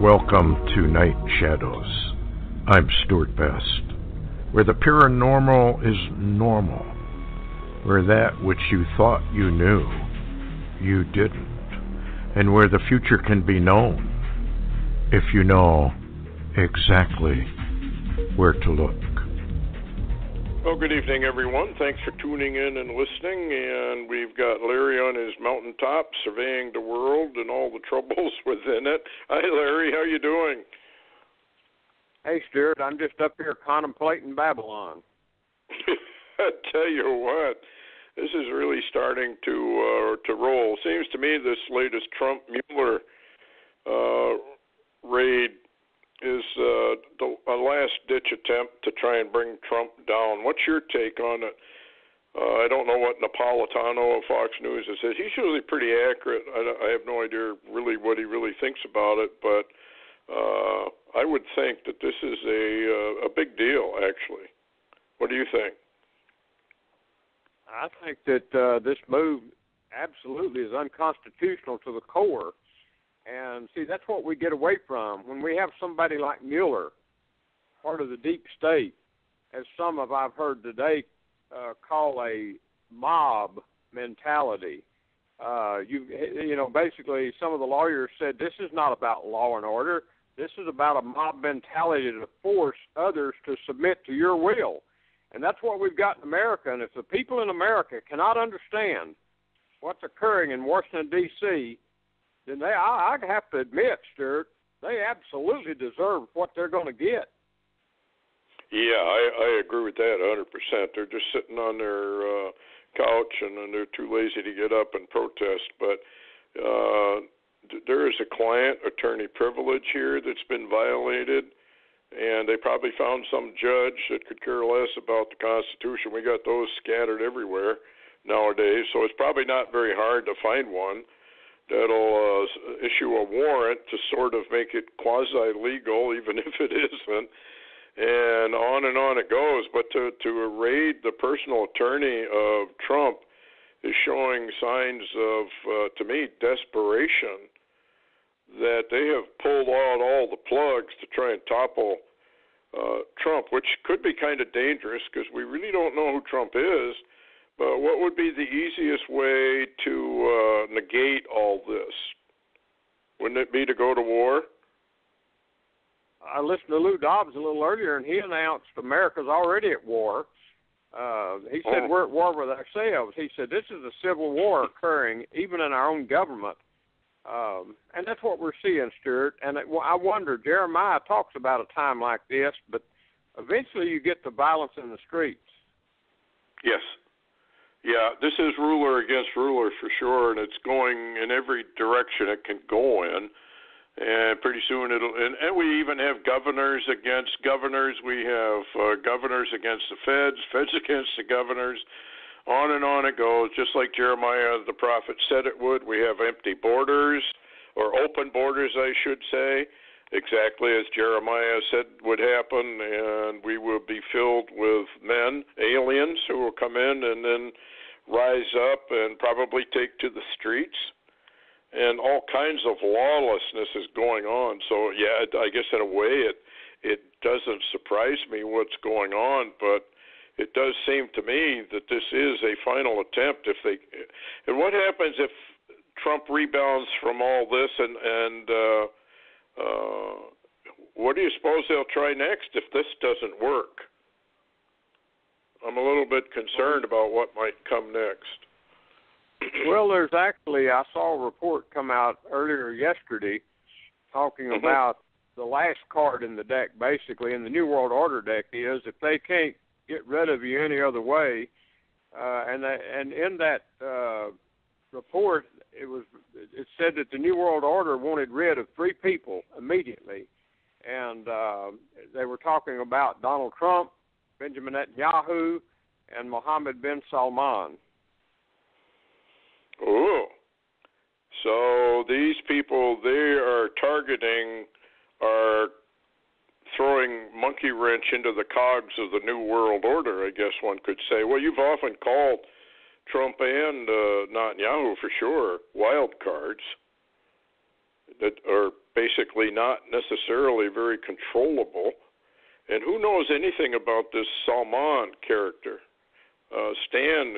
Welcome to Night Shadows. I'm Stewart Best, where the paranormal is normal, where that which you thought you knew, you didn't, and where the future can be known if you know exactly where to look. Well, good evening, everyone. Thanks for tuning in and listening. And we've got Larry on his mountaintop surveying the world and all the troubles within it. Hi, Larry. How you doing? Hey, Stewart. I'm just up here contemplating Babylon. I tell you what, this is really starting to roll. Seems to me this latest Trump-Mueller raid is a last-ditch attempt to try and bring Trump down. What's your take on it? I don't know what Napolitano of Fox News has said. He's usually pretty accurate. I have no idea really what he really thinks about it, but I would think that this is a big deal, actually. What do you think? I think that this move absolutely is unconstitutional to the core. And, see, that's what we get away from. When we have somebody like Mueller, part of the deep state, as some of I've heard today call a mob mentality. Basically some of the lawyers said this is not about law and order. This is about a mob mentality to force others to submit to your will. And that's what we've got in America. And if the people in America cannot understand what's occurring in Washington, D.C., then I have to admit, Stewart, they absolutely deserve what they're going to get. Yeah, I agree with that 100%. They're just sitting on their couch and they're too lazy to get up and protest. But there is a client attorney privilege here that's been violated, and they probably found some judge that could care less about the Constitution. We got those scattered everywhere nowadays, so it's probably not very hard to find one that'll issue a warrant to sort of make it quasi-legal, even if it isn't, and on it goes. But to raid the personal attorney of Trump is showing signs of, to me, desperation, that they have pulled out all the plugs to try and topple Trump, which could be kind of dangerous because we really don't know who Trump is. But what would be the easiest way to negate all this? Wouldn't it be to go to war? I listened to Lou Dobbs a little earlier, and he announced America's already at war. He said we're at war with ourselves. He said this is a civil war occurring even in our own government. And that's what we're seeing, Stewart. And I wonder, Jeremiah talks about a time like this, but eventually you get the violence in the streets. Yes. Yeah, this is ruler against ruler for sure, and it's going in every direction it can go in. And pretty soon and we even have governors against governors. We have governors against the feds, feds against the governors. On and on it goes, just like Jeremiah the prophet said it would. We have empty borders, or open borders, I should say, exactly as Jeremiah said would happen, and we will be filled with men, aliens, who will come in and then rise up and probably take to the streets, and all kinds of lawlessness is going on. So, yeah, I guess in a way it doesn't surprise me what's going on, but it does seem to me that this is a final attempt. And what happens if Trump rebounds from all this, and what do you suppose they'll try next if this doesn't work? I'm a little bit concerned about what might come next. Well, there's actually, I saw a report come out earlier yesterday talking about the last card in the deck, basically, in the New World Order deck is if they can't get rid of you any other way, and in that report, it said that the New World Order wanted rid of 3 people immediately, and they were talking about Donald Trump, Benjamin Netanyahu, and Mohammed bin Salman. Oh, so these people they are targeting are throwing monkey wrench into the cogs of the New World Order, I guess one could say. Well, you've often called Trump and Netanyahu, for sure, wild cards. that are basically not necessarily very controllable. And who knows anything about this Salman character? Stan,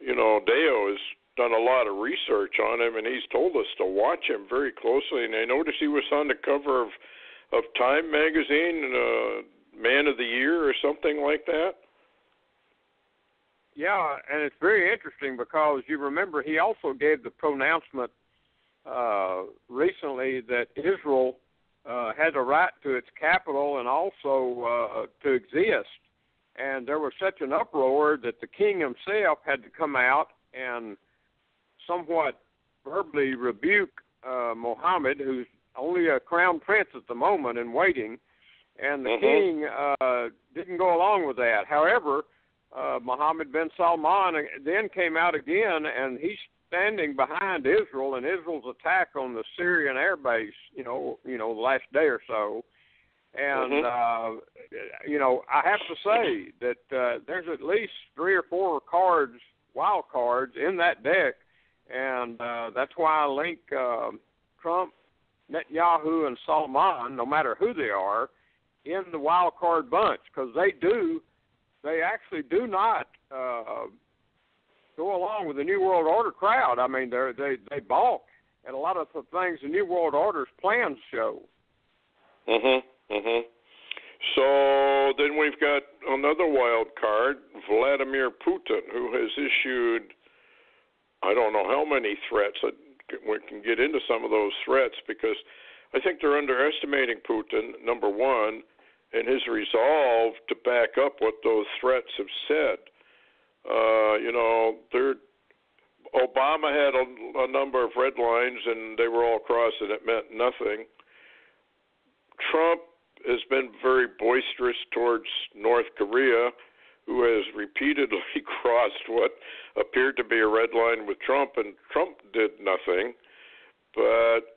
Deo has done a lot of research on him, and he's told us to watch him very closely. And I noticed he was on the cover of Time magazine, Man of the Year or something like that. Yeah, and it's very interesting because you remember he also gave the pronouncement recently that Israel has a right to its capital and also to exist. And there was such an uproar that the king himself had to come out and somewhat verbally rebuke Mohammed, who's only a crown prince at the moment and waiting. And the king didn't go along with that. However, Mohammed bin Salman then came out again, and he's standing behind Israel and Israel's attack on the Syrian air base, the last day or so. And, I have to say that there's at least 3 or 4 cards, wild cards, in that deck. And that's why I link Trump, Netanyahu, and Salman, no matter who they are, in the wild card bunch, because they actually do not go along with the New World Order crowd. I mean, they balk at a lot of the things the New World Order's plans show. So then we've got another wild card, Vladimir Putin, who has issued, I don't know how many threats. We can get into some of those threats because I think they're underestimating Putin, number one, and his resolve to back up what those threats have said. Obama had a number of red lines, and they were all crossed, and it meant nothing. Trump has been very boisterous towards North Korea, who has repeatedly crossed what appeared to be a red line with Trump, and Trump did nothing. But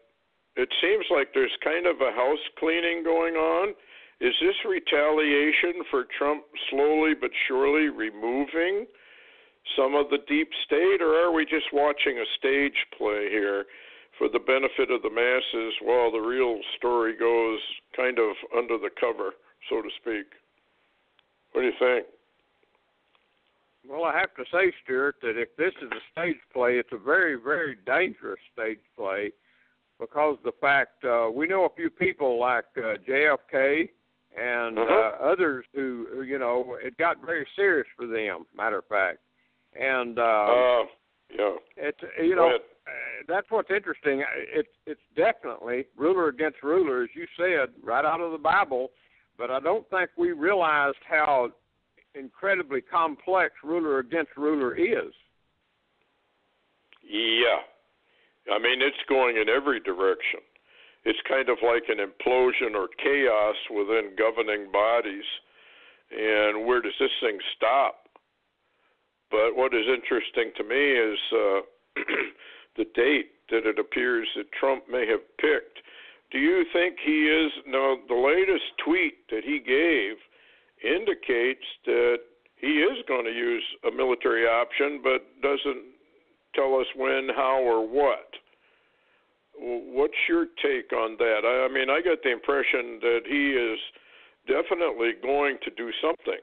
it seems like there's kind of a house cleaning going on. Is this retaliation for Trump slowly but surely removing some of the deep state, or are we just watching a stage play here for the benefit of the masses while the real story goes kind of under the cover, so to speak? What do you think? Well, I have to say, Stewart, that if this is a stage play, it's a very, very dangerous stage play because the fact we know a few people like JFK and others who, it got very serious for them, matter of fact. And it's that's what's interesting. It's definitely ruler against ruler, as you said, right out of the Bible. But I don't think we realized how incredibly complex ruler against ruler is. Yeah. I mean, it's going in every direction. It's kind of like an implosion or chaos within governing bodies. And where does this thing stop? But what is interesting to me is the date that it appears that Trump may have picked. Do you think he is? No, the latest tweet that he gave indicates that he is going to use a military option, but doesn't tell us when, how, or what. What's your take on that? I mean, I got the impression that he is definitely going to do something.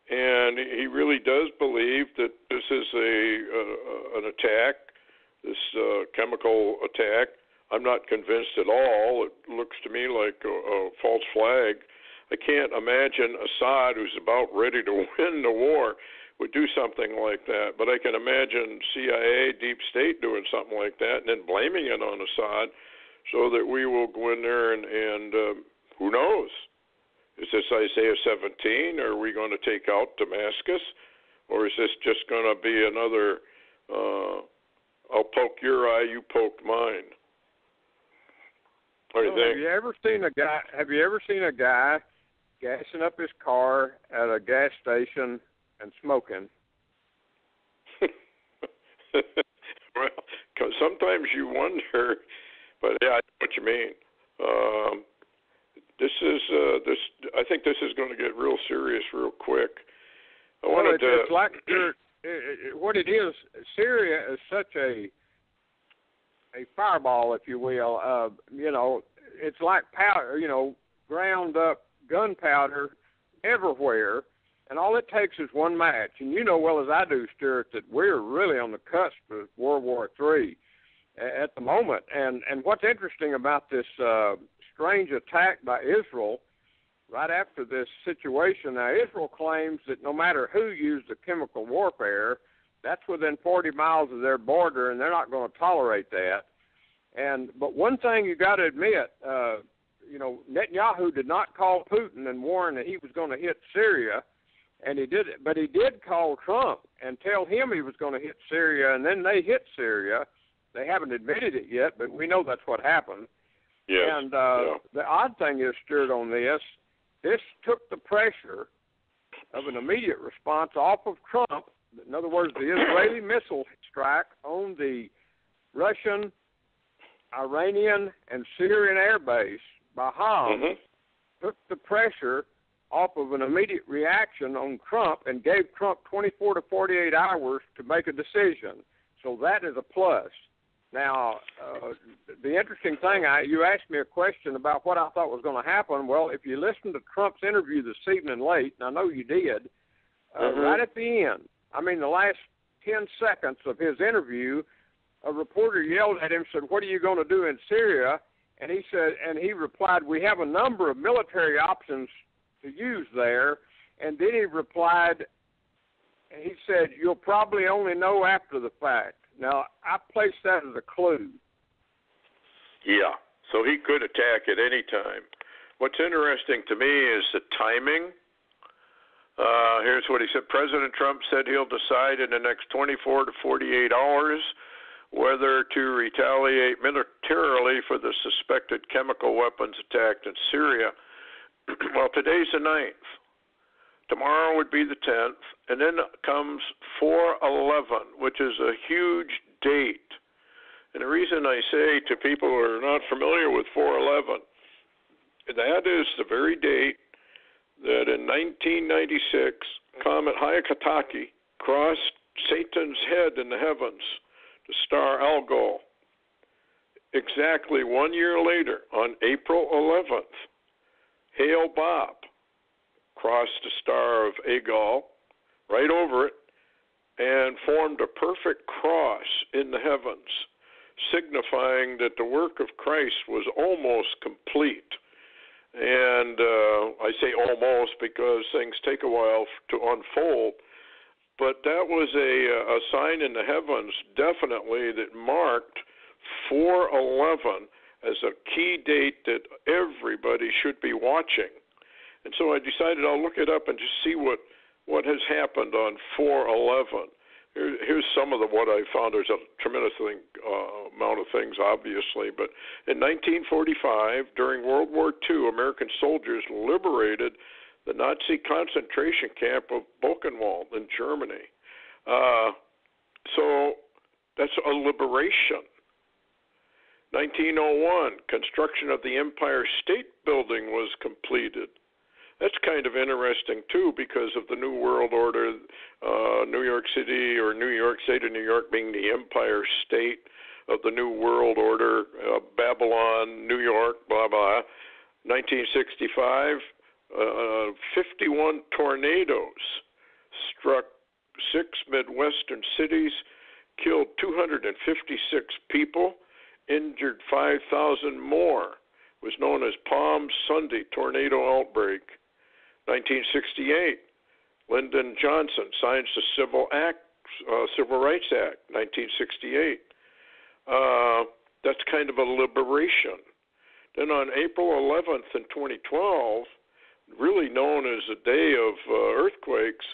And he really does believe that this is an attack, this chemical attack. I'm not convinced at all. It looks to me like a false flag. I can't imagine Assad, who's about ready to win the war, would do something like that. But I can imagine CIA, Deep State doing something like that and then blaming it on Assad so that we will go in there and who knows? Is this Isaiah 17? Are we going to take out Damascus? Or is this just going to be another, I'll poke your eye, you poke mine? What do you think? Have you ever seen a guy gassing up his car at a gas station and smoking? Well, 'cause sometimes you wonder, but yeah, I know what you mean. I think this is going to get real serious real quick. It's like what it is. Syria is such a fireball, if you will. It's like powder, ground up gunpowder everywhere, and all it takes is one match. And you know well as I do, Stewart, that we're really on the cusp of World War III at the moment. And what's interesting about this strange attack by Israel right after this situation, now Israel claims that no matter who used the chemical warfare, that's within 40 miles of their border, and they're not going to tolerate that. But one thing you got to admit, Netanyahu did not call Putin and warn that he was going to hit Syria, and he did. But he did call Trump and tell him he was going to hit Syria, and then they hit Syria. They haven't admitted it yet, but we know that's what happened. Yes. And the odd thing is, Stewart, on this took the pressure of an immediate response off of Trump. In other words, the Israeli missile strike on the Russian, Iranian, and Syrian air base by Hamas took the pressure off of an immediate reaction on Trump and gave Trump 24 to 48 hours to make a decision. So that is a plus. Now, the interesting thing, you asked me a question about what I thought was going to happen. Well, if you listen to Trump's interview this evening late, and I know you did, right at the end, the last 10 seconds of his interview, a reporter yelled at him, said, "What are you going to do in Syria?" And he replied, "We have a number of military options to use there." And then he replied, and he said, "You'll probably only know after the fact." Now, I place that as a clue. Yeah, so he could attack at any time. What's interesting to me is the timing. Here's what he said. President Trump said he'll decide in the next 24 to 48 hours whether to retaliate militarily for the suspected chemical weapons attack in Syria. Well, today's the 9th. Tomorrow would be the 10th, and then comes 4/11, which is a huge date. And the reason I say to people who are not familiar with 4/11, that is the very date that in 1996, Comet Hyakutake crossed Satan's head in the heavens, the star Algol. Exactly 1 year later, on April 11th, Hale-Bopp crossed the star of Algol right over it and formed a perfect cross in the heavens, signifying that the work of Christ was almost complete. And I say almost because things take a while to unfold, but that was a sign in the heavens, definitely, that marked 4/11 as a key date that everybody should be watching. And so I decided I'll look it up and just see what has happened on 4/11. Here's some of what I found. There's a tremendous amount of things, obviously. But in 1945, during World War II, American soldiers liberated the Nazi concentration camp of Buchenwald in Germany. So that's a liberation. 1901, construction of the Empire State Building was completed. That's kind of interesting, too, because of the New World Order, New York City or New York State of New York being the Empire State of the New World Order, Babylon, New York, blah, blah. 1965, 51 tornadoes struck 6 Midwestern cities, killed 256 people, injured 5,000 more. It was known as Palm Sunday tornado outbreak. 1968, Lyndon Johnson signs the Civil Rights Act, 1968. That's kind of a liberation. Then on April 11th in 2012, really known as the day of earthquakes,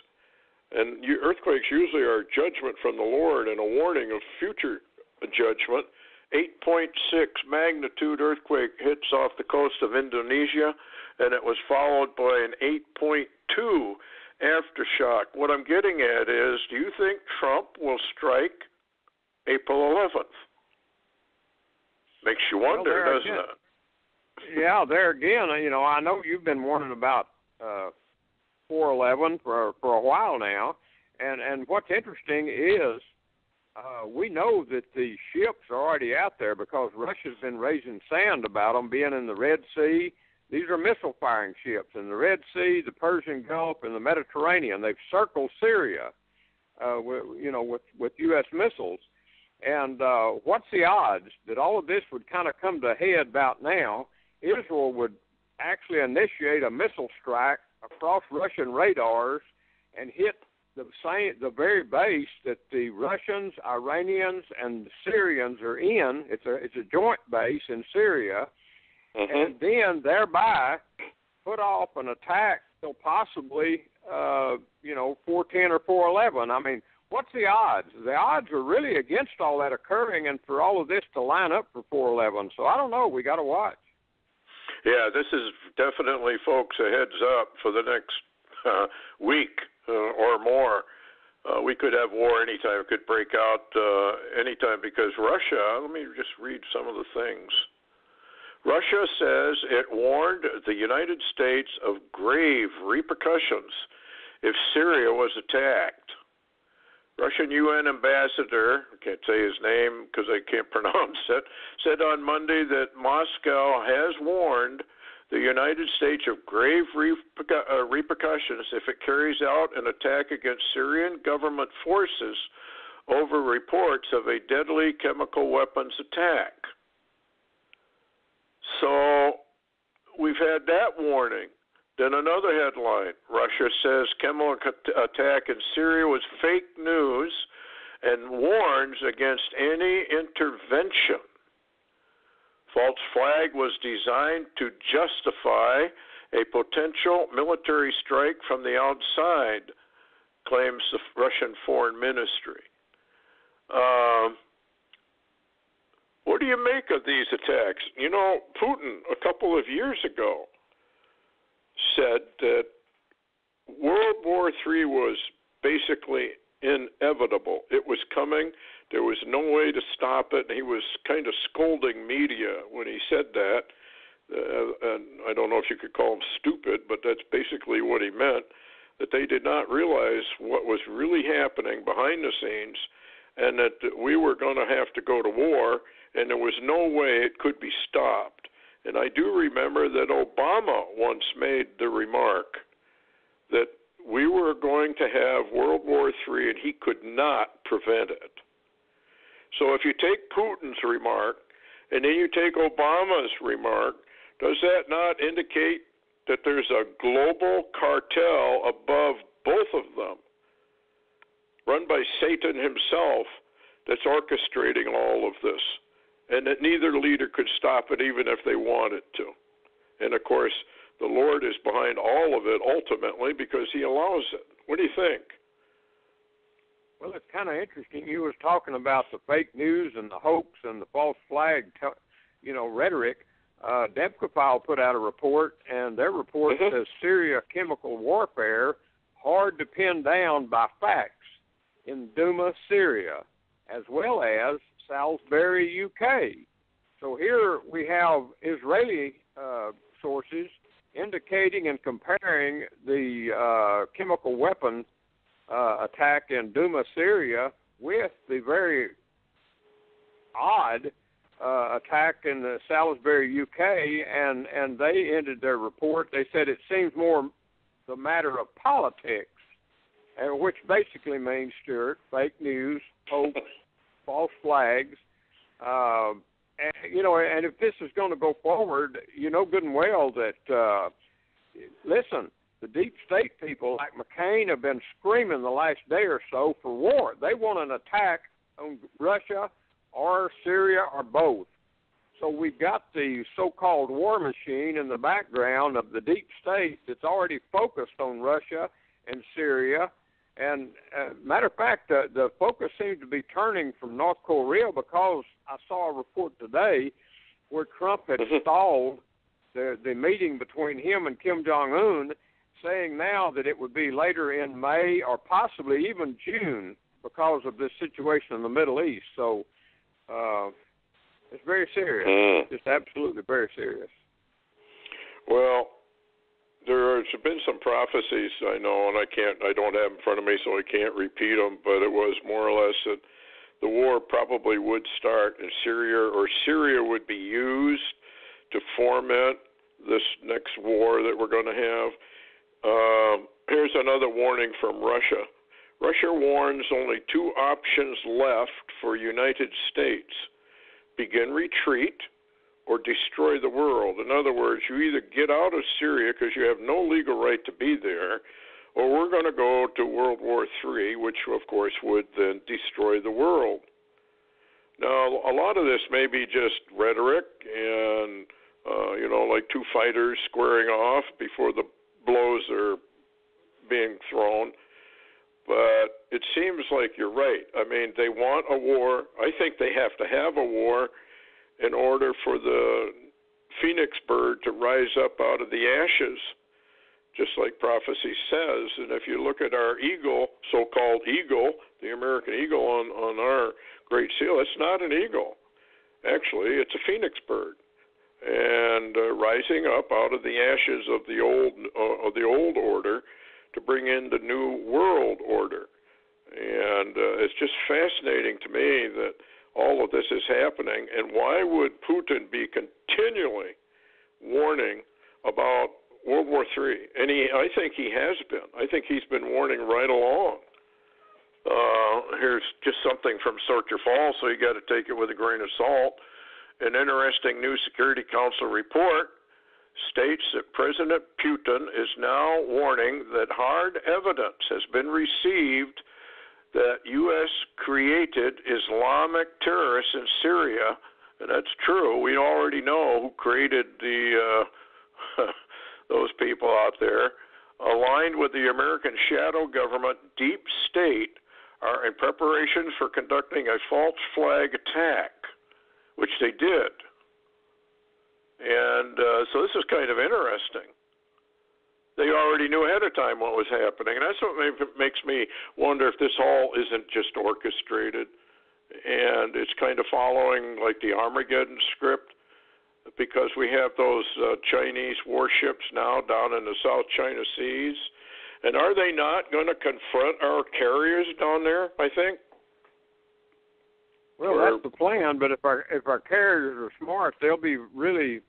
and earthquakes usually are judgment from the Lord and a warning of future judgment, 8.6 magnitude earthquake hits off the coast of Indonesia, and it was followed by an 8.2 aftershock. What I'm getting at is, do you think Trump will strike April 11th? Makes you wonder, doesn't it? Yeah, there again, I know you've been warning about 4/11 for a while now, and what's interesting is we know that the ships are already out there because Russia's been raising sand about them being in the Red Sea. These are missile-firing ships in the Red Sea, the Persian Gulf, and the Mediterranean. They've circled Syria, with U.S. missiles. And what's the odds that all of this would kind of come to a head about now? Israel would actually initiate a missile strike across Russian radars and hit the very base that the Russians, Iranians, and the Syrians are in. It's a joint base in Syria, and then thereby put off an attack till possibly 410 or 411. I mean, what's the odds? The odds are really against all that occurring and for all of this to line up for 411. So I don't know. We got to watch. Yeah, this is definitely, folks, a heads up for the next week or more. We could have war anytime. It could break out anytime because Russia, let me just read some of the things. Russia says it warned the United States of grave repercussions if Syria was attacked. Russian UN ambassador, I can't say his name because I can't pronounce it, said on Monday that Moscow has warned the United States of grave repercussions if it carries out an attack against Syrian government forces over reports of a deadly chemical weapons attack. So we've had that warning. Then another headline, Russia says chemical attack in Syria was fake news and warns against any intervention. False flag was designed to justify a potential military strike from the outside, claims the Russian Foreign Ministry. What do you make of these attacks? You know, Putin, a couple of years ago, said that World War III was basically inevitable. It was coming. There was no way to stop it. He was kind of scolding media when he said that. And I don't know if you could call him stupid, but that's basically what he meant, that they did not realize what was really happening behind the scenes and that we were going to have to go to war, and there was no way it could be stopped. And I do remember that Obama once made the remark that we were going to have World War III and he could not prevent it. So if you take Putin's remark and then you take Obama's remark, does that not indicate that there's a global cartel above both of them, run by Satan himself, that's orchestrating all of this, and that neither leader could stop it even if they wanted to? And, of course, the Lord is behind all of it ultimately because he allows it. What do you think? Well, it's kind of interesting. You was talking about the fake news and the hoax and the false flag, rhetoric. Debkafile put out a report, and their report says Syria chemical warfare hard to pin down by facts in Douma, Syria, as well as Salisbury, UK. So here we have Israeli sources indicating and comparing the chemical weapon attack in Douma, Syria, with the very odd attack in the Salisbury, UK, and they ended their report. They said it seems more the matter of politics, which basically means, Stewart, fake news, hoax, false flags. And if this is going to go forward, you know good and well that, listen, the deep state people like McCain have been screaming the last day or so for war. They want an attack on Russia or Syria or both. So we've got the so-called war machine in the background of the deep state that's already focused on Russia and Syria. And matter of fact, the focus seems to be turning from North Korea because I saw a report today where Trump had stalled the meeting between him and Kim Jong-un, saying now that it would be later in May or possibly even June because of this situation in the Middle East. So it's very serious. It's absolutely very serious. Well, there's been some prophecies I know, and I don't have them in front of me, so I can't repeat them. But it was more or less that the war probably would start in Syria, or Syria would be used to foment this next war that we're going to have. Here's another warning from Russia. Russia warns only two options left for United States: begin retreat or destroy the world. In other words, you either get out of Syria because you have no legal right to be there, or we're going to go to World War III, which of course would then destroy the world. Now, a lot of this may be just rhetoric and, like two fighters squaring off before the blows are being thrown. But it seems like you're right. I mean, they want a war. I think they have to have a war in order for the phoenix bird to rise up out of the ashes, just like prophecy says. And if you look at our eagle, so-called eagle, the American eagle on our Great Seal, it's not an eagle. Actually, it's a phoenix bird, and rising up out of the ashes of the old order to bring in the new world order. And it's just fascinating to me that all of this is happening. And why would Putin be continually warning about World War III? And I think he has been. I think he's been warning right along. Here's just something from Soldier Falls, so you got to take it with a grain of salt. An interesting new Security Council report states that President Putin is now warning that hard evidence has been received that U.S.-created Islamic terrorists in Syria, and that's true. We already know who created those people out there, aligned with the American shadow government deep state, are in preparation for conducting a false flag attack, which they did. And so this is kind of interesting. They already knew ahead of time what was happening. And that's what makes me wonder if this all isn't just orchestrated and it's kind of following like the Armageddon script, because we have those Chinese warships now down in the South China Seas. And are they not going to confront our carriers down there, I think? Well, that's the plan, but if our carriers are smart, they'll be really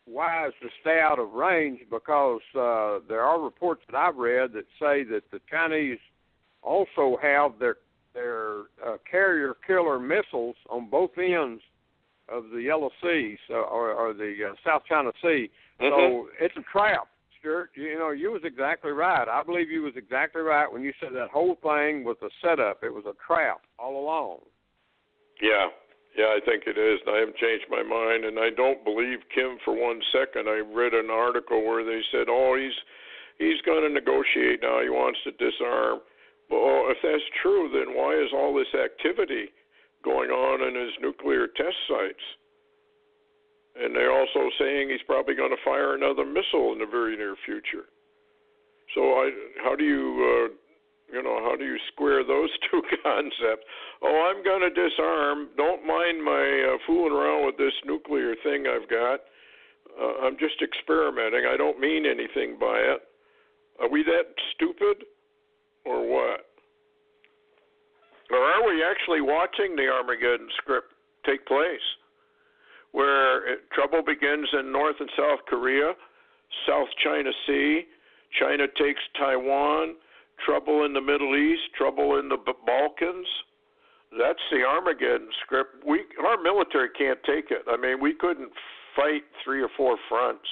wise to stay out of range, because there are reports that I've read that say that the Chinese also have their carrier killer missiles on both ends of the Yellow Sea, or the South China Sea. Mm-hmm. So it's a trap, Stewart. You was exactly right. I believe you was exactly right when you said that whole thing was a setup. It was a trap all along. Yeah, I think it is. I haven't changed my mind, and I don't believe Kim for 1 second. I read an article where they said, he's going to negotiate now. He wants to disarm. Well, if that's true, then why is all this activity going on in his nuclear test sites? And they're also saying he's probably going to fire another missile in the very near future. So how do you square those two concepts? I'm going to disarm. Don't mind my fooling around with this nuclear thing I've got. I'm just experimenting. I don't mean anything by it. Are we that stupid, or what? Or are we actually watching the Armageddon script take place, where trouble begins in North and South Korea, South China Sea, China takes Taiwan, trouble in the Middle East, trouble in the Balkans? That's the Armageddon script. Our military can't take it. I mean, we couldn't fight 3 or 4 fronts.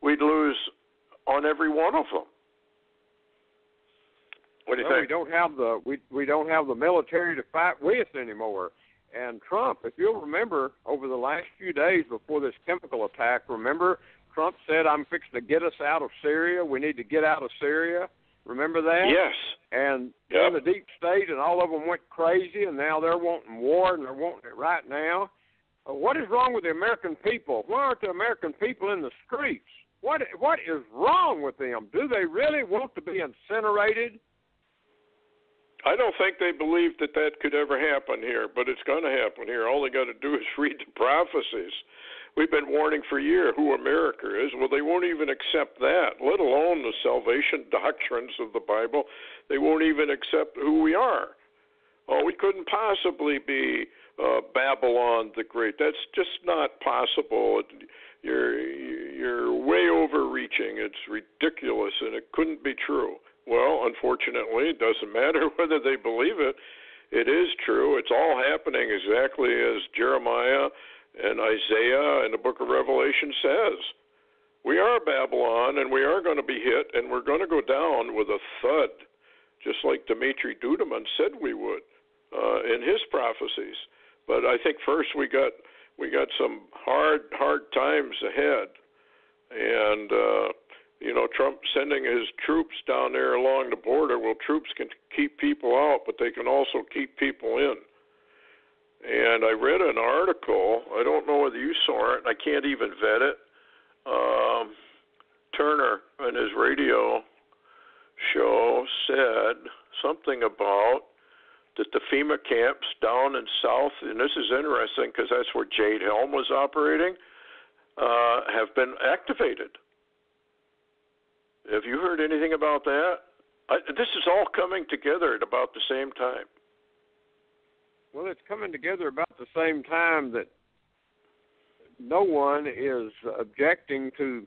We'd lose on every one of them. What do you think? We don't have the military to fight with anymore. And Trump, if you'll remember, over the last few days before this chemical attack, remember Trump said, "I'm fixing to get us out of Syria. We need to get out of Syria." Remember that? Yes. And then the deep state and all of them went crazy, and now they're wanting war, and they're wanting it right now. What is wrong with the American people? Why aren't the American people in the streets? What is wrong with them? Do they really want to be incinerated? I don't think they believe that could ever happen here, but it's going to happen here. All they got to do is read the prophecies. We've been warning for years who America is. Well, they won't even accept that, let alone the salvation doctrines of the Bible. They won't even accept who we are. Oh, we couldn't possibly be Babylon the Great. That's just not possible. You're way overreaching. It's ridiculous, and it couldn't be true. Well, unfortunately, it doesn't matter whether they believe it. It is true. It's all happening exactly as Jeremiah and Isaiah and the book of Revelation says. We are Babylon, and we are going to be hit, and we're going to go down with a thud, just like Dmitri Duduman said we would in his prophecies. But I think first we got some hard times ahead, and Trump sending his troops down there along the border. Well, troops can keep people out, but they can also keep people in. And I read an article. I don't know whether you saw it. I can't even vet it. Turner on his radio show said something about that the FEMA camps down in South, and this is interesting because that's where Jade Helm was operating, have been activated. Have you heard anything about that? This is all coming together at about the same time. Well, it's coming together about the same time that no one is objecting to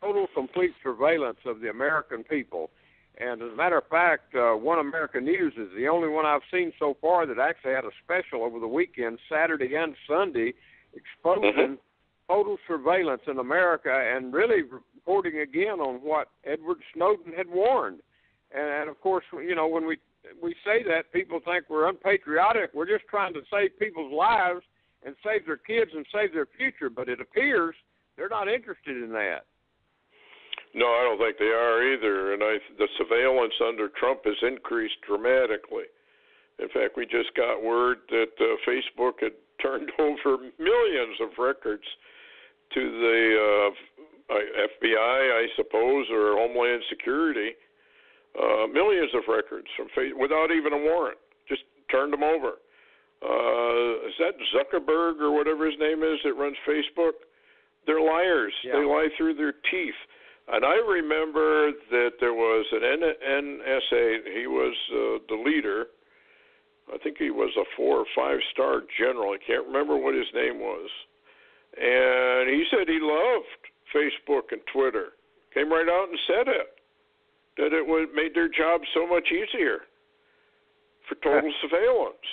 total, complete surveillance of the American people. And as a matter of fact, One America News is the only one I've seen so far that actually had a special over the weekend, Saturday and Sunday, exposing total surveillance in America and really reporting again on what Edward Snowden had warned. And of course, when we say that, people think we're unpatriotic. We're just trying to save people's lives and save their kids and save their future. But it appears they're not interested in that. No, I don't think they are either. And the surveillance under Trump has increased dramatically. In fact, we just got word that Facebook had turned over millions of records to the FBI, I suppose, or Homeland Security. Millions of records from without even a warrant. Just turned them over. Is that Zuckerberg or whatever his name is that runs Facebook? They're liars. Yeah. They lie through their teeth. And I remember that there was an NSA. He was the leader. I think he was a 4 or 5-star general. I can't remember what his name was. And he said he loved Facebook and Twitter. Came right out and said it. That it made their job so much easier for total surveillance.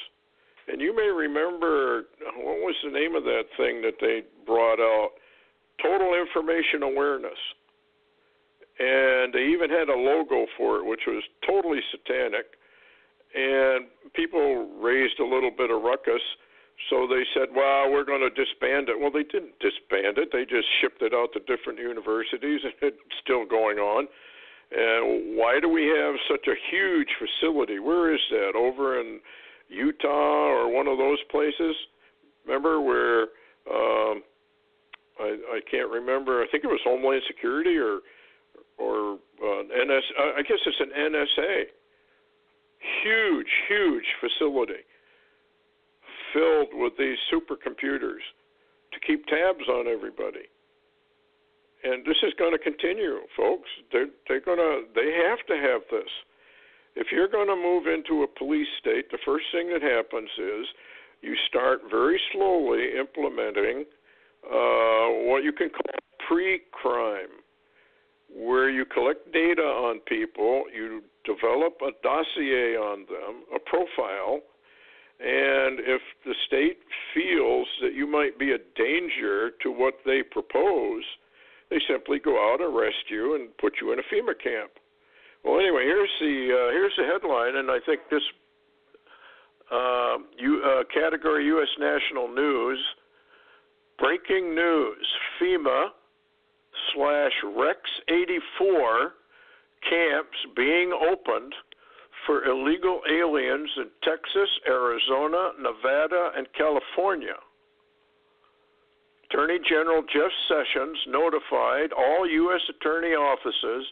And you may remember, what was the name of that thing that they brought out? Total Information Awareness. And they even had a logo for it, which was totally satanic. And people raised a little bit of ruckus. So they said, well, we're going to disband it. Well, they didn't disband it. They just shipped it out to different universities, and it's still going on. And why do we have such a huge facility? Where is that? Over in Utah or one of those places? Remember where, I can't remember. I think it was Homeland Security or I guess it's an NSA. Huge facility filled with these supercomputers to keep tabs on everybody. And this is going to continue, folks. They have to have this. If you're going to move into a police state, the first thing that happens is you start very slowly implementing what you can call pre-crime, where you collect data on people, you develop a dossier on them, a profile, and if the state feels that you might be a danger to what they propose, they simply go out, arrest you, and put you in a FEMA camp. Well, anyway, here's the headline, and I think this category U.S. National News, breaking news, FEMA /Rex 84 camps being opened for illegal aliens in Texas, Arizona, Nevada, and California. Attorney General Jeff Sessions notified all U.S. attorney offices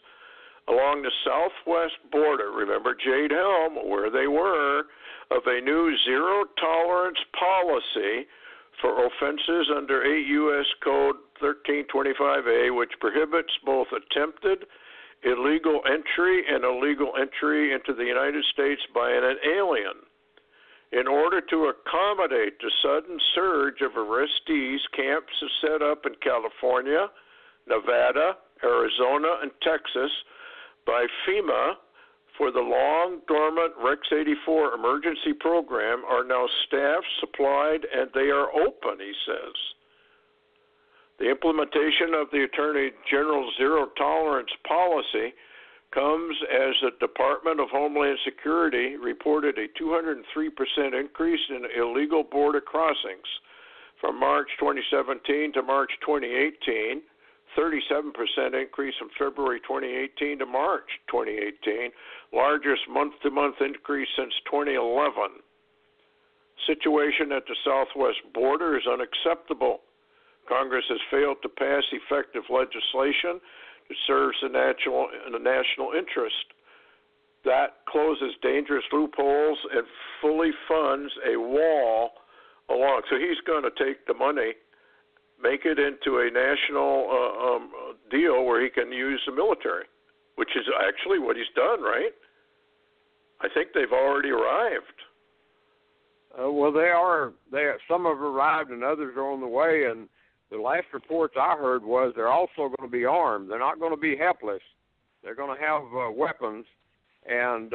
along the southwest border, remember Jade Helm, where they were, of a new zero-tolerance policy for offenses under 8 U.S. Code 1325A, which prohibits both attempted illegal entry and illegal entry into the United States by an alien. In order to accommodate the sudden surge of arrestees, camps are set up in California, Nevada, Arizona, and Texas by FEMA for the long-dormant Rex 84 emergency program are now staffed, supplied, and they are open, he says. The implementation of the Attorney General's zero-tolerance policy comes as the Department of Homeland Security reported a 203% increase in illegal border crossings from March 2017 to March 2018, 37% increase from February 2018 to March 2018, largest month-to-month increase since 2011. Situation at the southwest border is unacceptable. Congress has failed to pass effective legislation that serves the national interest. That closes dangerous loopholes and fully funds a wall along. So he's going to take the money, make it into a national deal where he can use the military, which is actually what he's done, right? I think they've already arrived. Well, they are. Some have arrived and others are on the way, and the last reports I heard was they're also going to be armed. They're not going to be helpless. They're going to have weapons. And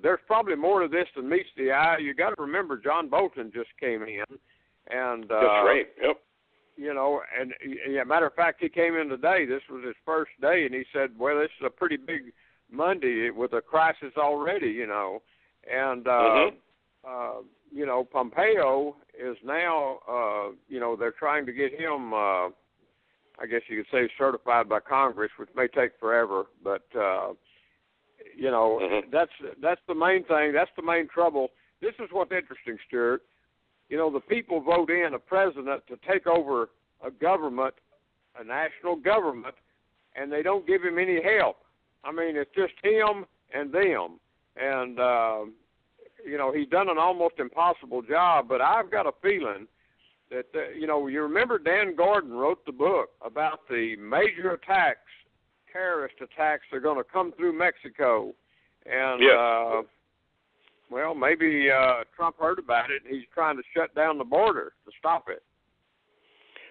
there's probably more to this than meets the eye. You got to remember, John Bolton just came in. And that's right, yep. You know, and matter of fact, he came in today. This was his first day, and he said, well, this is a pretty big Monday with a crisis already, you know. And, you know, Pompeo is now, you know, they're trying to get him, I guess you could say, certified by Congress, which may take forever. But, you know, that's the main thing. That's the main trouble. This is what's interesting, Stewart. You know, the people vote in a president to take over a government, a national government, and they don't give him any help. I mean, it's just him and them. And, you know, he's done an almost impossible job, but I've got a feeling that, you know, you remember Dan Gordon wrote the book about the major attacks, terrorist attacks that are going to come through Mexico. And, yes. Well, maybe Trump heard about it, and he's trying to shut down the border to stop it.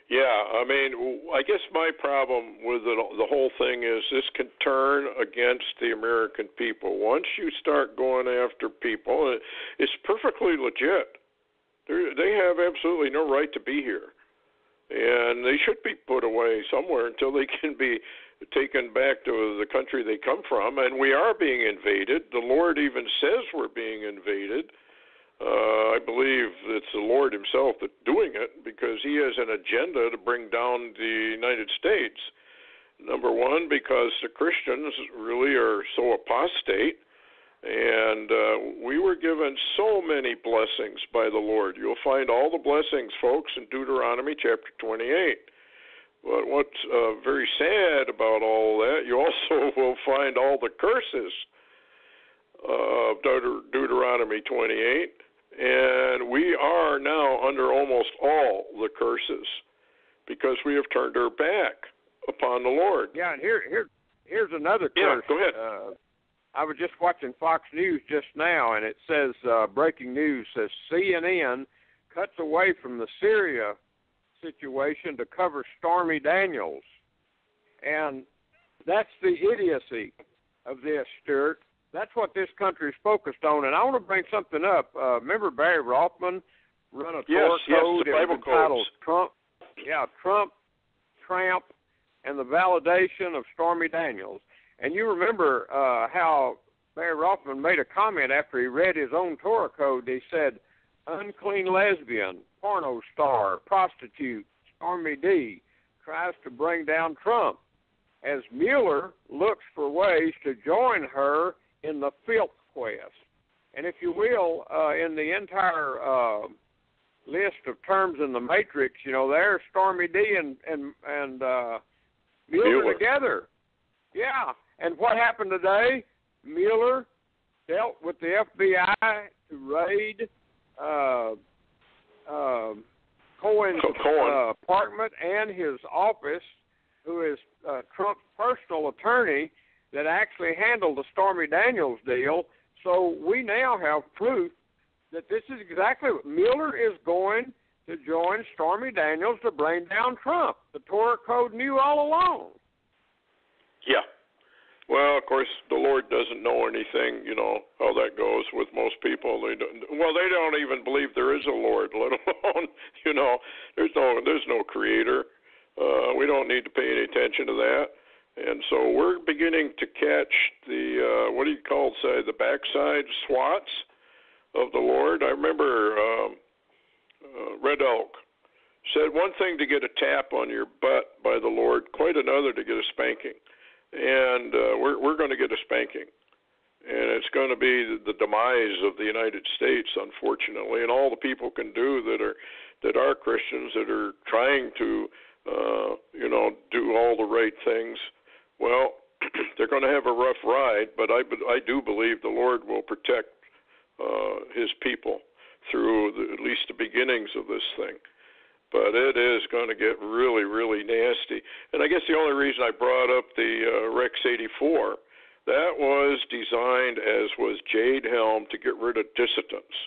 Yeah, I mean, I guess my problem with the whole thing is this can turn against the American people. Once you start going after people, it's perfectly legit. They have absolutely no right to be here, and they should be put away somewhere until they can be taken back to the country they come from. And we are being invaded. The Lord even says we're being invaded. I believe it's the Lord himself that's doing it because he has an agenda to bring down the United States. Number one, because the Christians really are so apostate, and we were given so many blessings by the Lord. You'll find all the blessings, folks, in Deuteronomy chapter 28. But what's very sad about all that, you also will find all the curses of Deuteronomy 28. And we are now under almost all the curses because we have turned our back upon the Lord. Yeah, and here's another curse. Yeah, go ahead. I was just watching Fox News just now, and it says, breaking news says, CNN cuts away from the Syria situation to cover Stormy Daniels. And that's the idiocy of this, Stewart. That's what this country is focused on. And I want to bring something up. Remember Barry Rothman run a Torah code? The Bible titled Trump, Tramp, and the Validation of Stormy Daniels. And you remember how Barry Rothman made a comment after he read his own Torah code. He said, unclean lesbian, porno star, prostitute, Stormy D tries to bring down Trump as Mueller looks for ways to join her in the filth quest. And if you will, in the entire list of terms in the Matrix, you know, there's Stormy D and Mueller together. Yeah. And what happened today? Mueller dealt with the FBI to raid Cohen's apartment and his office, who is Trump's personal attorney that actually handled the Stormy Daniels deal. So we now have proof that this is exactly what Mueller is going to join Stormy Daniels to bring down Trump. The Torah code knew all along. Yeah. Well, of course, the Lord doesn't know anything, how that goes with most people. They don't even believe there is a Lord, let alone, there's no creator. We don't need to pay any attention to that. And so we're beginning to catch the, the backside swats of the Lord. I remember Red Elk said one thing to get a tap on your butt by the Lord, quite another to get a spanking. And we're going to get a spanking. And it's going to be the demise of the United States, unfortunately. And all the people can do that are Christians, that are trying to, do all the right things, well, they're going to have a rough ride. But I do believe the Lord will protect his people through at least the beginnings of this thing. But it is going to get really, really nasty. And I guess the only reason I brought up the Rex 84, that was designed, as was Jade Helm, to get rid of dissidents.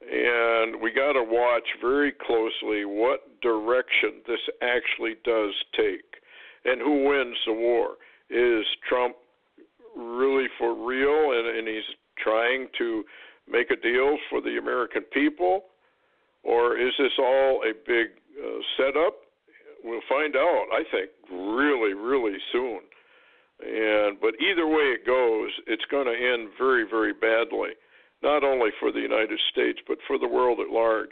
And we got to watch very closely what direction this actually does take and who wins the war. Is Trump really for real and he's trying to make a deal for the American people? Or is this all a big setup? We'll find out, I think, really, really soon. But either way it goes, it's going to end very, very badly, not only for the United States, but for the world at large.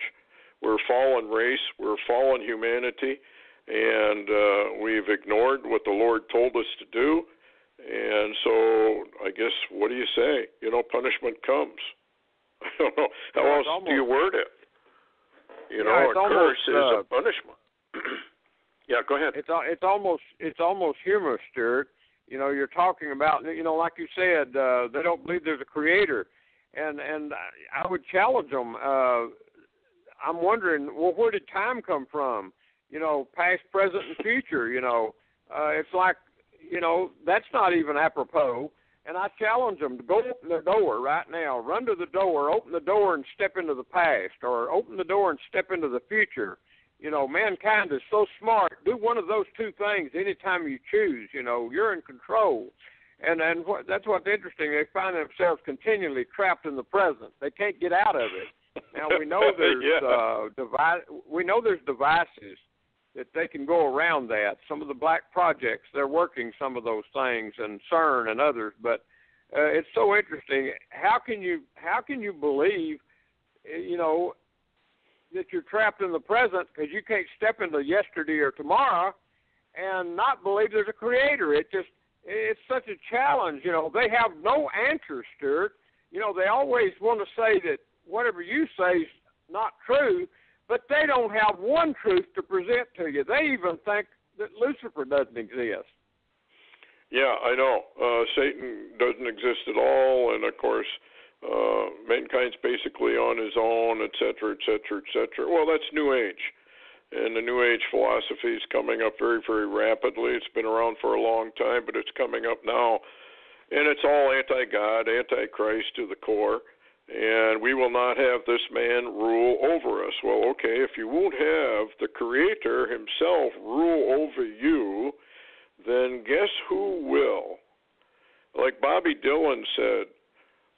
We're a fallen race, we're a fallen humanity, and we've ignored what the Lord told us to do. And so I guess, what do you say? Punishment comes. I don't know. How else do you word it? A curse is a punishment. Yeah, go ahead. It's almost humorous, Stewart. You're talking about, like you said, they don't believe there's a creator, and I would challenge them. I'm wondering, well, where did time come from? Past, present, and future. It's like, that's not even apropos. And I challenge them to go open the door right now, run to the door, open the door and step into the past, or open the door and step into the future. Mankind is so smart. Do one of those two things anytime you choose. You're in control. And that's what's interesting. They find themselves continually trapped in the present. They can't get out of it. Now, we know there's devices that they can go around that. Some of the black projects, they're working some of those things, and CERN and others. But it's so interesting. How can you believe, that you're trapped in the present because you can't step into yesterday or tomorrow and not believe there's a creator? It's such a challenge. They have no answers, Stewart. They always want to say that whatever you say is not true, but they don't have one truth to present to you. They even think that Lucifer doesn't exist. Yeah, I know. Satan doesn't exist at all, and of course, mankind's basically on his own, et cetera, et cetera, et cetera. Well, that's New Age, and the New Age philosophy is coming up very, very rapidly. It's been around for a long time, but it's coming up now, and it's all anti-God, anti-Christ to the core. And we will not have this man rule over us. Well, okay, if you won't have the Creator himself rule over you, then guess who will? Like Bobby Dylan said,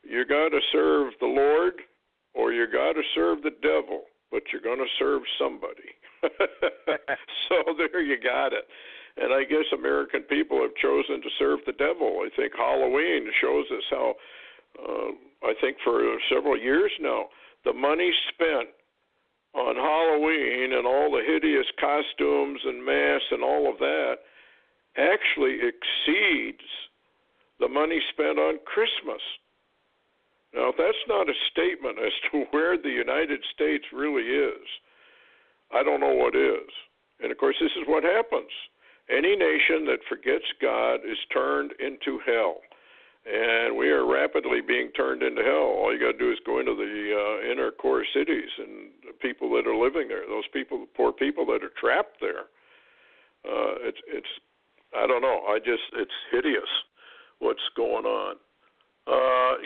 you got to serve the Lord or you got to serve the devil, but you're going to serve somebody. So there you got it. And I guess American people have chosen to serve the devil. I think Halloween shows us how I think for several years now, the money spent on Halloween and all the hideous costumes and masks and all of that actually exceeds the money spent on Christmas. Now, if that's not a statement as to where the United States really is, I don't know what is. And, of course, this is what happens. Any nation that forgets God is turned into hell. And we are rapidly being turned into hell. All you got to do is go into the inner core cities and the people that are living there, those people, the poor people that are trapped there. I don't know. It's hideous what's going on.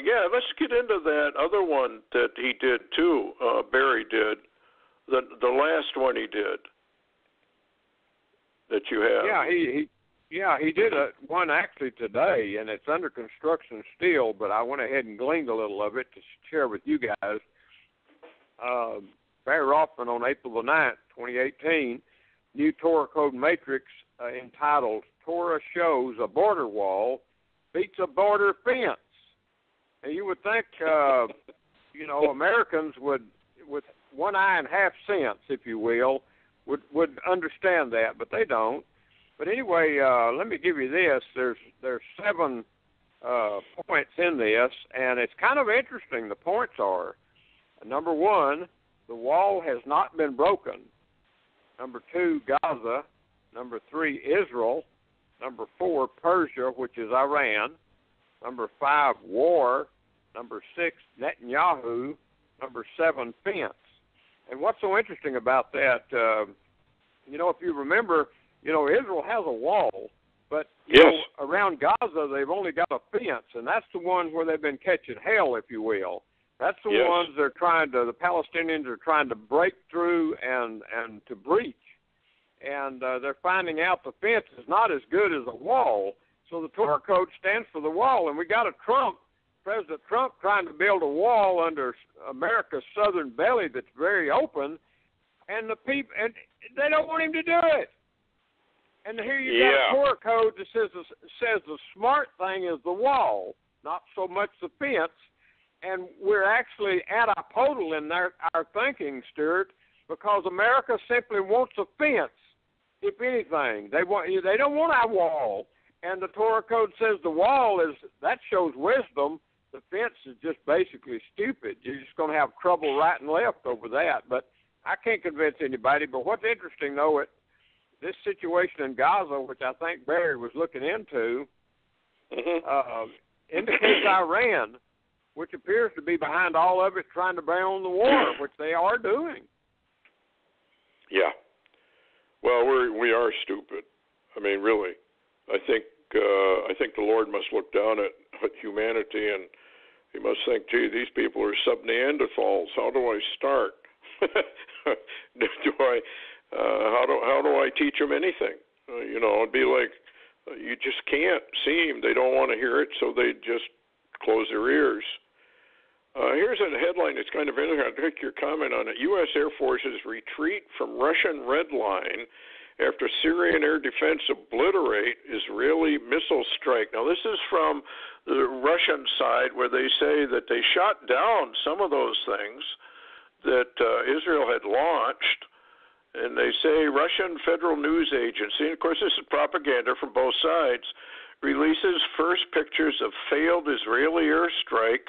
Yeah, let's get into that other one that he did too. Barry did the last one he did that you have. Yeah, he did one actually today, and it's under construction still. But I went ahead and gleaned a little of it to share with you guys. Barry Rothman on April the 9th, 2018, new Torah Code Matrix entitled "Torah Shows a Border Wall Beats a Border Fence." And you would think, Americans would, with one eye and half sense, if you will, would understand that, but they don't. But anyway, let me give you this. There's 7 points in this, and it's kind of interesting. The points are, number 1, the wall has not been broken. Number 2, Gaza. Number 3, Israel. Number 4, Persia, which is Iran. Number 5, war. Number 6, Netanyahu. Number 7, fence. And what's so interesting about that, if you remember, Israel has a wall, but around Gaza they've only got a fence, and that's the one where they've been catching hell, if you will. That's the ones the Palestinians are trying to break through and to breach. And they're finding out the fence is not as good as a wall. So the Torah Code stands for the wall, and we got President Trump trying to build a wall under America's southern belly that's very open, and the people, and they don't want him to do it. And here you got a Torah Code that says the smart thing is the wall, not so much the fence. And we're actually antipodal in our thinking, Stewart, because America simply wants a fence. If anything, they don't want our wall. And the Torah Code says the wall that shows wisdom. The fence is just basically stupid. You're just going to have trouble right and left over that. But I can't convince anybody. But what's interesting, though, this situation in Gaza, which I think Barry was looking into, indicates Iran, which appears to be behind all of it, trying to bring on the war, which they are doing. Yeah. Well, we are stupid. I mean, really. I think the Lord must look down at humanity, and He must think, gee, these people are sub-Neanderthals. How do I start? How do I teach them anything? It'd be like you just can't see them. They don't want to hear it, so they just close their ears. Here's a headline that's kind of interesting. I'll take your comment on it. U.S. Air Forces retreat from Russian red line after Syrian air defense obliterate Israeli missile strike. Now, this is from the Russian side, where they say that they shot down some of those things that Israel had launched. And they say Russian Federal News Agency, and of course this is propaganda from both sides, releases first pictures of failed Israeli airstrike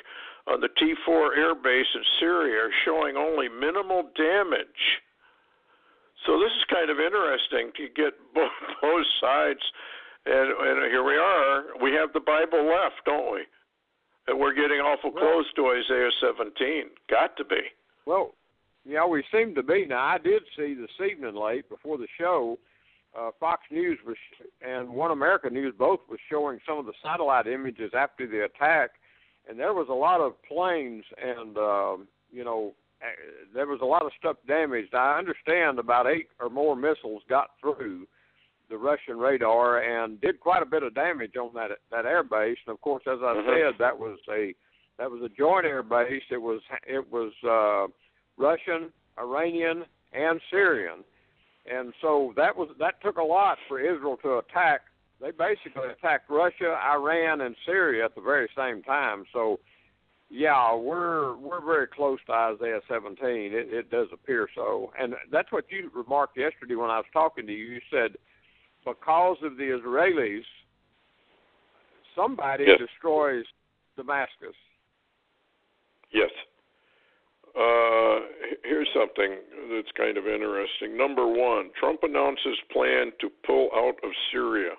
on the T4 air base in Syria, showing only minimal damage. So this is kind of interesting to get both sides, and here we are. We have the Bible left, don't we? And we're getting awful close to Isaiah 17. Got to be. Well, yeah, we seem to be. Now, I did see this evening late before the show, Fox News and One America News both was showing some of the satellite images after the attack, and there was a lot of planes and, there was a lot of stuff damaged. I understand about 8 or more missiles got through the Russian radar and did quite a bit of damage on that air base. And, of course, as I said, that was a joint air base. It was Russian, Iranian, and Syrian. And so that took a lot for Israel to attack. They basically attacked Russia, Iran, and Syria at the very same time. So, yeah, we're very close to Isaiah 17. It does appear so. And that's what you remarked yesterday when I was talking to you. You said because of the Israelis, somebody destroys Damascus. Yes. Here's something that's kind of interesting. Number 1, Trump announces plan to pull out of Syria.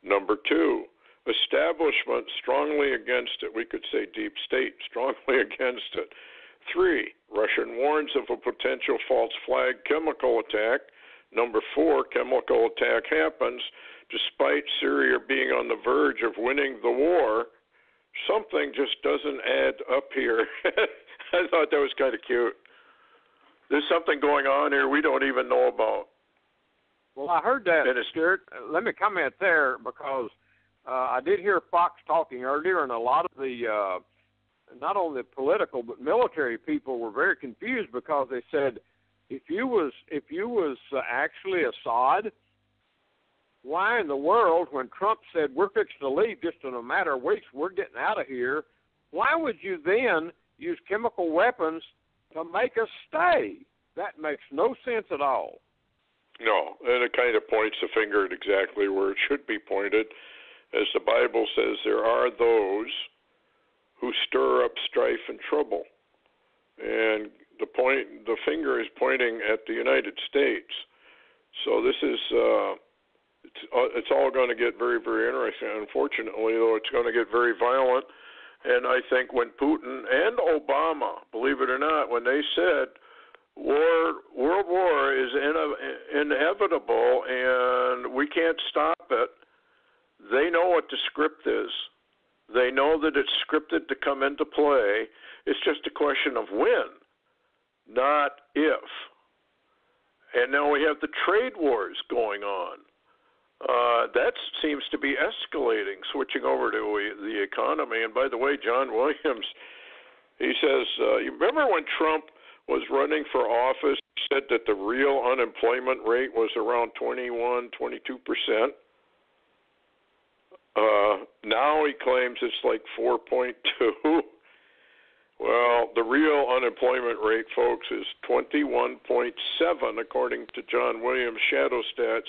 Number 2, establishment strongly against it. We could say deep state strongly against it. 3, Russian warns of a potential false flag chemical attack. Number 4, chemical attack happens despite Syria being on the verge of winning the war. something just doesn't add up here. I thought that was kind of cute. There's something going on here we don't even know about. Well, I heard that, Stewart. Let me comment there because I did hear Fox talking earlier, and a lot of the not only political but military people were very confused because they said, if you was actually Assad, why in the world, when Trump said we're fixing to leave just in a matter of weeks, we're getting out of here, why would you then use chemical weapons to make us stay? That makes no sense at all. No, and it kind of points the finger at exactly where it should be pointed. As the Bible says, there are those who stir up strife and trouble. And the finger is pointing at the United States. So this is, it's all going to get very, very interesting. Unfortunately, though, it's going to get very violent. And I think when Putin and Obama, believe it or not, when they said world war is inevitable and we can't stop it, they know what the script is. They know that it's scripted to come into play. It's just a question of when, not if. And now we have the trade wars going on. That seems to be escalating, switching over to the economy. And by the way, John Williams, he says, you remember when Trump was running for office, he said that the real unemployment rate was around 21, 22%. Now he claims it's like 4.2. Well, the real unemployment rate, folks, is 21.7, according to John Williams' Shadow Stats.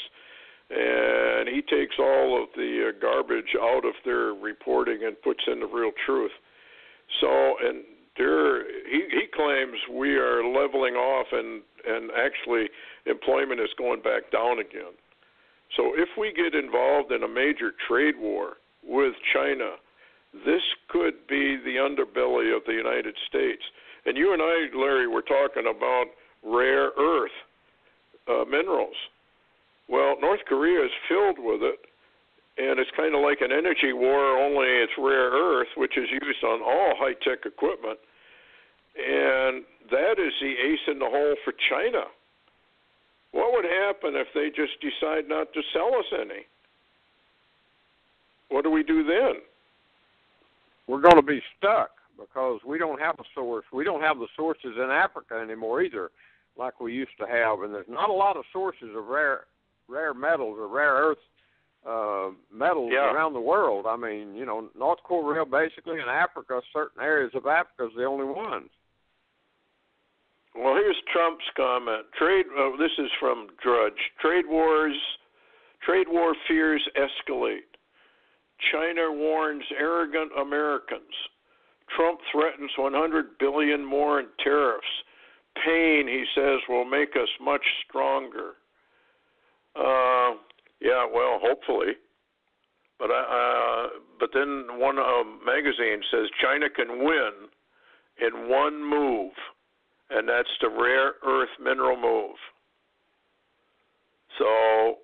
And he takes all of the garbage out of their reporting and puts in the real truth. So, and he claims we are leveling off and actually employment is going back down again. So if we get involved in a major trade war with China, this could be the underbelly of the United States. And you and I, Larry, were talking about rare earth minerals. Well, North Korea is filled with it, and it's kind of like an energy war, only it's rare earth, which is used on all high-tech equipment. And that is the ace in the hole for China. What would happen if they just decide not to sell us any? What do we do then? We're going to be stuck because we don't have a source. We don't have the sources in Africa anymore either, like we used to have. And there's not a lot of sources of rare metals or rare earth metals around the world. I mean, you know, North Korea basically, and Africa, certain areas of Africa is the only ones. Well, here's Trump's comment. This is from Drudge. Trade war fears escalate. China warns arrogant Americans. Trump threatens $100 billion more in tariffs. Pain, he says, will make us much stronger. Yeah, well, hopefully. But then one magazine says China can win in one move, and that's the rare earth mineral move. So,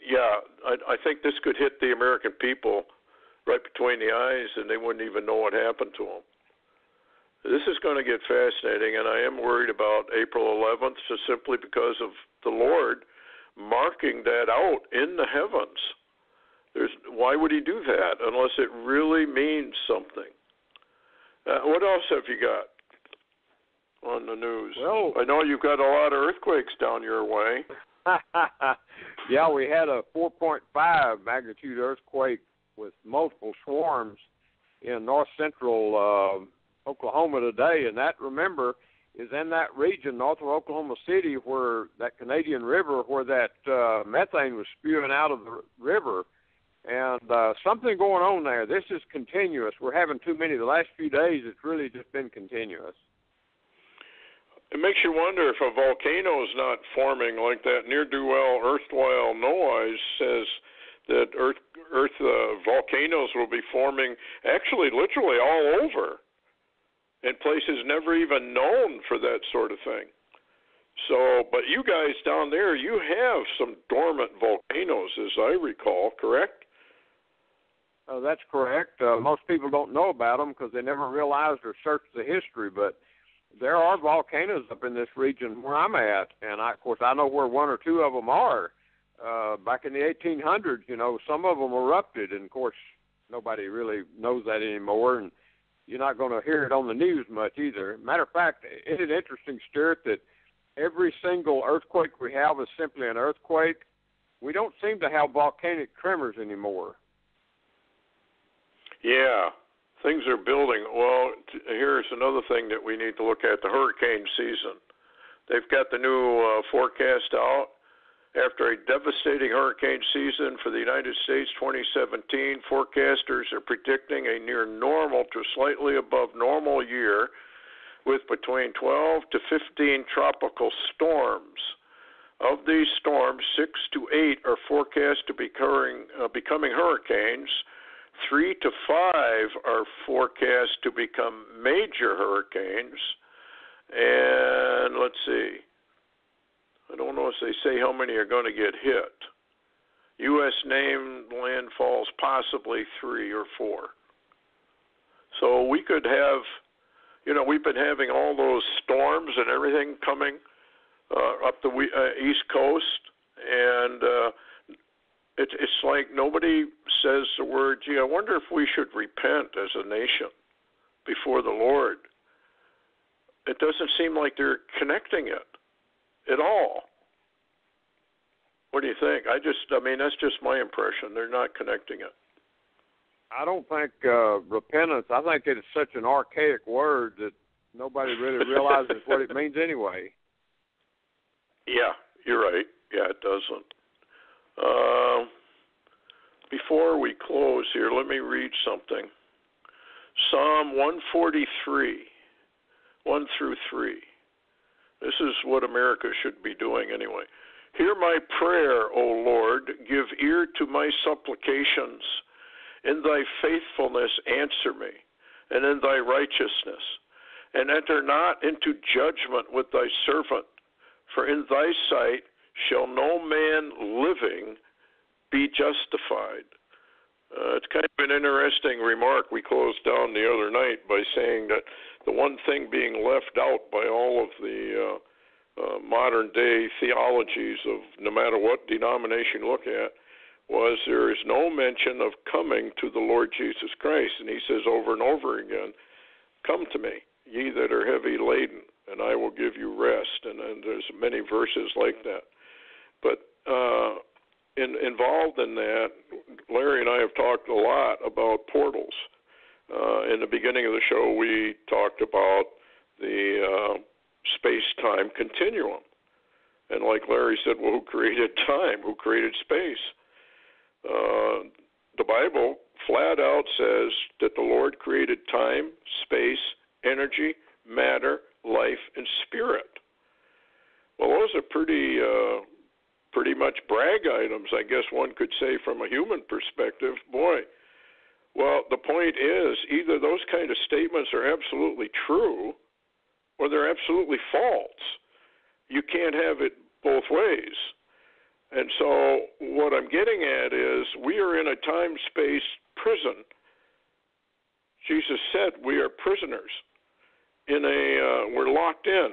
yeah, I think this could hit the American people right between the eyes, and they wouldn't even know what happened to them. This is going to get fascinating, and I am worried about April 11th, just simply because of the Lord marking that out in the heavens. Why would he do that unless it really means something? What else have you got on the news? Well, I know you've got a lot of earthquakes down your way. Yeah, we had a 4.5 magnitude earthquake with multiple swarms in north central Oklahoma today, and that, remember, is in that region north of Oklahoma City where that Canadian River, where that methane was spewing out of the river. And something going on there. This is continuous. We're having too many. The last few days, it's really just been continuous. It makes you wonder if a volcano is not forming like that. Ne'er-do-well, erstwhile Noise says that Earth volcanoes will be forming actually literally all over in places never even known for that sort of thing. So, but you guys down there, you have some dormant volcanoes, as I recall, correct? That's correct. Most people don't know about them because they never realized or searched the history, but there are volcanoes up in this region where I'm at, and of course I know where one or two of them are. Back in the 1800s, some of them erupted, and of course nobody really knows that anymore, and you're not going to hear it on the news much either. Matter of fact, isn't it interesting, Stewart, that every single earthquake we have is simply an earthquake? We don't seem to have volcanic tremors anymore. Yeah, things are building. Well, here's another thing that we need to look at, the hurricane season. They've got the new forecast out. After a devastating hurricane season for the United States 2017, forecasters are predicting a near normal to slightly above normal year with between 12 to 15 tropical storms. Of these storms, 6 to 8 are forecast to be becoming hurricanes. 3 to 5 are forecast to become major hurricanes. And let's see. I don't know if they say how many are going to get hit. U.S. named landfalls, possibly 3 or 4. So we could have, we've been having all those storms and everything coming up the East Coast, and it's like nobody says the word, gee, I wonder if we should repent as a nation before the Lord. It doesn't seem like they're connecting it at all. What do you think? That's just my impression. They're not connecting it. I don't think repentance, I think it's such an archaic word that nobody really realizes what it means anyway. Yeah, you're right. Yeah, it doesn't. Before we close here, let me read something. Psalm 143, 1 through 3. This is what America should be doing anyway. Hear my prayer, O Lord. Give ear to my supplications. In thy faithfulness answer me, and in thy righteousness. And enter not into judgment with thy servant. For in thy sight shall no man living be justified. It's kind of an interesting remark we closed down the other night by saying that the one thing being left out by all of the modern day theologies of no matter what denomination you look at was there is no mention of coming to the Lord Jesus Christ. And he says over and over again, come to me, ye that are heavy laden, and I will give you rest. And there's many verses like that. But involved in that, Larry and I have talked a lot about portals. In the beginning of the show, we talked about the space-time continuum. And like Larry said, well, who created time? Who created space? The Bible flat out says that the Lord created time, space, energy, matter, life, and spirit. Well, those are pretty much brag items, I guess one could say from a human perspective. Boy, well, the point is either those kind of statements are absolutely true or they're absolutely false. You can't have it both ways. And so what I'm getting at is we are in a time-space prison. Jesus said we are prisoners. We're locked in.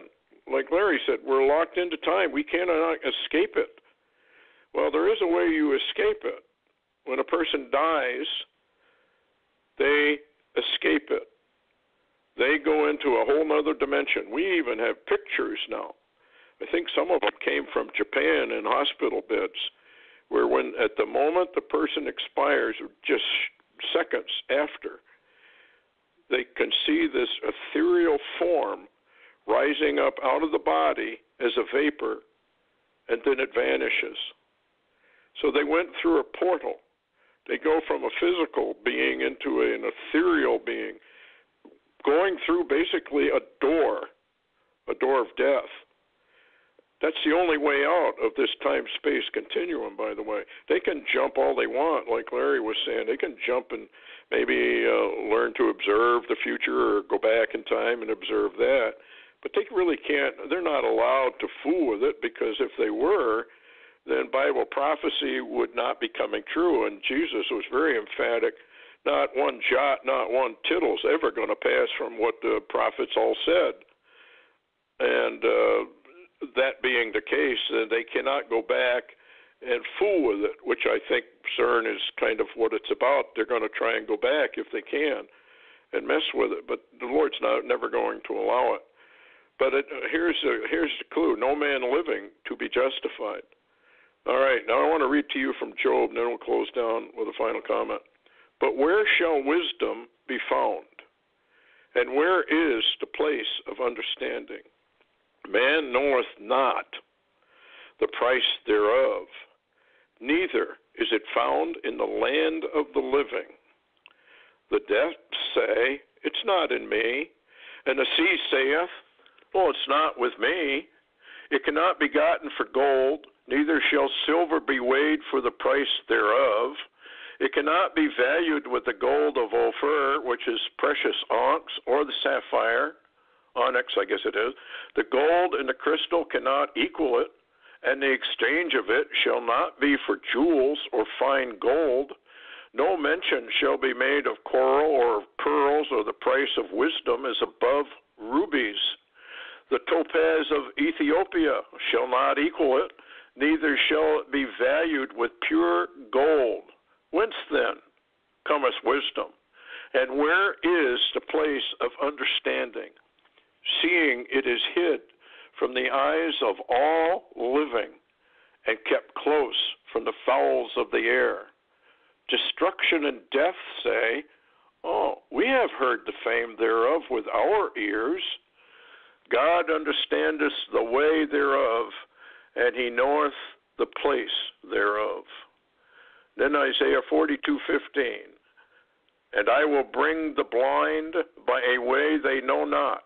Like Larry said, we're locked into time. We cannot escape it. Well, there is a way you escape it. When a person dies, they escape it. They go into a whole other dimension. We even have pictures now. I think some of them came from Japan in hospital beds, where when at the moment the person expires, just seconds after, they can see this ethereal form rising up out of the body as a vapor, and then it vanishes. So they went through a portal. They go from a physical being into an ethereal being, going through basically a door of death. That's the only way out of this time-space continuum, by the way. They can jump all they want, like Larry was saying. They can jump and maybe learn to observe the future or go back in time and observe that. But they really can't, they're not allowed to fool with it, because if they were, then Bible prophecy would not be coming true. And Jesus was very emphatic not one jot, not one tittle is ever going to pass from what the prophets all said. And that being the case, they cannot go back and fool with it, which I think CERN is kind of what it's about. They're going to try and go back if they can and mess with it, but the Lord's never going to allow it. But here's the clue: no man living to be justified. All right, now I want to read to you from Job, and then we'll close down with a final comment. But where shall wisdom be found? And where is the place of understanding? Man knoweth not the price thereof, neither is it found in the land of the living. The depths say, it's not in me, and the sea saith, oh, it's not with me. It cannot be gotten for gold, neither shall silver be weighed for the price thereof. It cannot be valued with the gold of Ophir, which is precious onyx, or the sapphire, onyx I guess it is. The gold and the crystal cannot equal it, and the exchange of it shall not be for jewels or fine gold. No mention shall be made of coral or of pearls, or the price of wisdom is above rubies. The topaz of Ethiopia shall not equal it, neither shall it be valued with pure gold. Whence then cometh wisdom? And where is the place of understanding? Seeing it is hid from the eyes of all living, and kept close from the fowls of the air. Destruction and death say, oh, we have heard the fame thereof with our ears. God understandeth the way thereof, and he knoweth the place thereof. Then Isaiah 42:15, and I will bring the blind by a way they know not.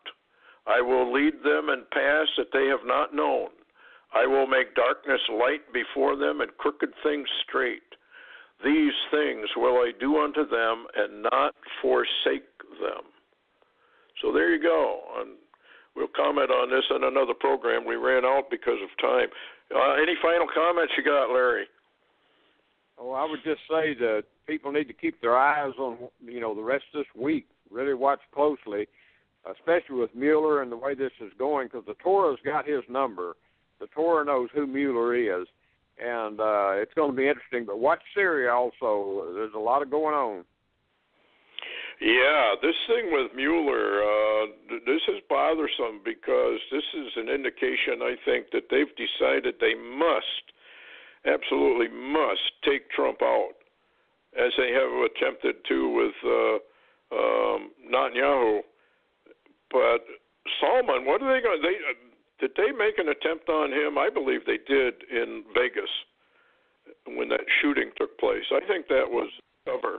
I will lead them in paths that they have not known. I will make darkness light before them, and crooked things straight. These things will I do unto them, and not forsake them. So there you go. And we'll comment on this in another program. We ran out because of time. Any final comments you got, Larry? Oh, I would just say that people need to keep their eyes on, the rest of this week. Really watch closely, especially with Mueller and the way this is going, because the Torah's got his number. The Torah knows who Mueller is, and it's going to be interesting. But watch Syria also. There's a lot of going on. Yeah, this thing with Mueller, this is bothersome because this is an indication, I think, that they've decided they absolutely must take Trump out, as they have attempted to with Netanyahu. But Salman, what are they going to? Did they make an attempt on him? I believe they did in Vegas when that shooting took place. I think that was cover.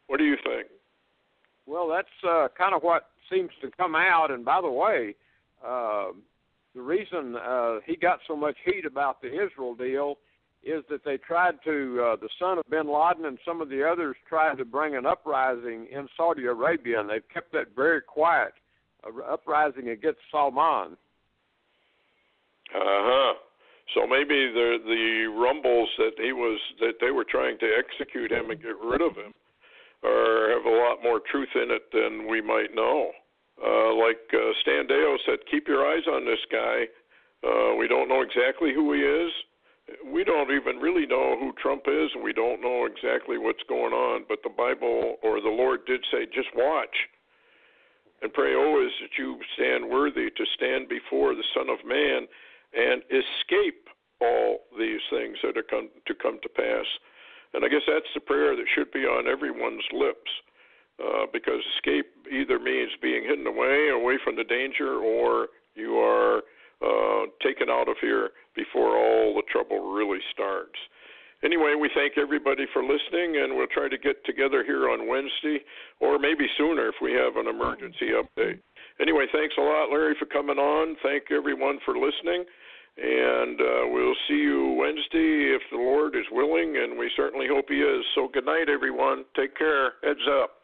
What do you think? Well, that's kind of what seems to come out. And by the way, the reason he got so much heat about the Israel deal is that they tried to, the son of bin Laden and some of the others tried to bring an uprising in Saudi Arabia, and they've kept that very quiet, uprising against Salman. So maybe the rumbles that they were trying to execute him and get rid of him have a lot more truth in it than we might know. Like Stan Deo said, keep your eyes on this guy. We don't know exactly who he is. We don't even really know who Trump is, and we don't know exactly what's going on. But the Bible or the Lord did say, just watch and pray always that you stand worthy to stand before the Son of Man and escape all these things that are to come to pass. And I guess that's the prayer that should be on everyone's lips, because escape either means being hidden away from the danger, or you are taken out of here before all the trouble really starts. Anyway, we thank everybody for listening, and we'll try to get together here on Wednesday, or maybe sooner if we have an emergency update. Anyway, thanks a lot, Larry, for coming on. Thank everyone for listening, and we'll see you Wednesday if the Lord is willing, and we certainly hope he is. So good night, everyone. Take care. Heads up.